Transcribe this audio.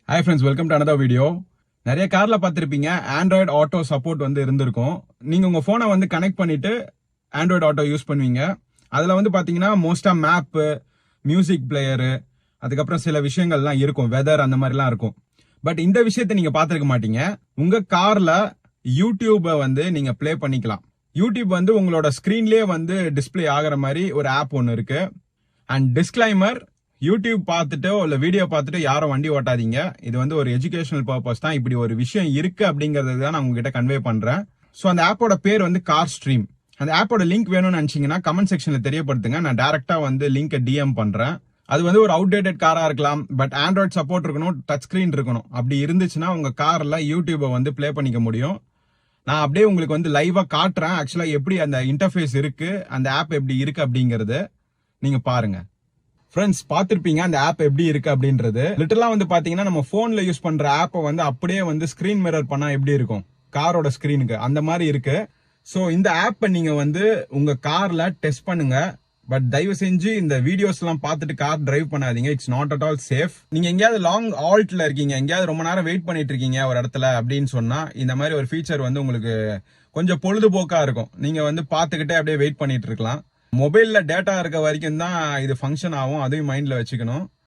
Hi friends, welcome to another video. நிறைய கார்ல பார்த்திருப்பீங்க ஆண்ட்ராய்டு ஆட்டோ சப்போர்ட் இருந்திருக்கும். நீங்க உங்க போனை கனெக்ட் பண்ணிட்டு ஆண்ட்ராய்டு ஆட்டோ யூஸ் பண்ணுவீங்க. அதுல பாத்தீங்கன்னா மோஸ்டா மேப், மியூசிக் பிளேயர், அதுக்கப்புறம் சில விஷயங்கள்லாம் இருக்கும், வெதர் அந்த மாதிரிலாம் இருக்கும். பட் இந்த விஷயத்தை நீங்க பார்த்திருக்க மாட்டீங்க. உங்க கார்ல யூடியூபை நீங்க பிளே பண்ணிக்கலாம். யூடியூப் உங்களோட ஸ்கிரீன்லயே டிஸ்பிளே ஆகிற மாதிரி ஒரு ஆப் ஒன்னு இருக்கு. அண்ட் டிஸ்க்ளைமர், யூடியூப் பார்த்துட்டோ இல்ல வீடியோ பார்த்துட்டு யாரும் வண்டி ஓட்டாதீங்க. இது ஒரு எஜுகேஷனல் பர்பஸ் தான். இப்படி ஒரு விஷயம் இருக்கு அப்படிங்கறது தான் நான் உங்ககிட்ட கன்வே பண்றேன். சோ அந்த ஆப்போட பேர் கார் ஸ்ட்ரீம். அந்த ஆப்போட லிங்க் வேணும்னு நினைச்சீங்கன்னா கமெண்ட் செக்ஷன்ல தெரியப்படுத்துங்க. நான் டைரக்டா லிங்க் டிஎம் பண்றேன். அது ஒரு அவுடேட்டட் காரா இருக்கலாம், பட் ஆண்ட்ராய்டு சப்போர்ட் இருக்கணும், டச் ஸ்கிரீன் இருக்கணும். அப்படி இருந்துச்சுன்னா உங்க கார்ல யூடியூபை பிளே பண்ணிக்க முடியும். நான் அப்படியே உங்களுக்கு லைவா காட்டுறேன். ஆக்சுவலா எப்படி அந்த இன்டர்ஃபேஸ் இருக்கு, அந்த ஆப் எப்படி இருக்கு அப்படிங்கறது நீங்க பாருங்க. ஃப்ரெண்ட்ஸ், பார்த்திருப்பீங்க அந்த ஆப் எப்படி இருக்கு அப்படின்றது. லிட்டரலா பாத்தீங்கன்னா நம்ம போன்ல யூஸ் பண்ற ஆப்பை அப்படியே ஸ்கிரீன் மிரர் பண்ணா எப்படி இருக்கும் காரோட ஸ்கிரீனுக்கு, அந்த மாதிரி இருக்கு. சோ இந்த ஆப்பை நீங்க உங்க கார்ல டெஸ்ட் பண்ணுங்க. பட் தயவு செஞ்சு இந்த வீடியோஸ் எல்லாம் பார்த்துட்டு கார் டிரைவ் பண்ணாதீங்க. It's not at all safe. நீங்க எங்கேயாவது லாங் ஆல்ட்ல இருக்கீங்க, எங்கேயாவது ரொம்ப நேரம் வெயிட் பண்ணிட்டு இருக்கீங்க ஒரு இடத்துல அப்படின்னு சொன்னா இந்த மாதிரி ஒரு ஃபீச்சர் உங்களுக்கு கொஞ்சம் பொழுதுபோக்கா இருக்கும். நீங்க பார்த்துக்கிட்டே அப்படியே வெயிட் பண்ணிட்டு இருக்கலாம். மொபைல்ல டேட்டா இருக்க வரைக்கும் தான் இது ஃபங்க்ஷன் ஆகும், அதையும் மைண்ட்ல வச்சுக்கணும்.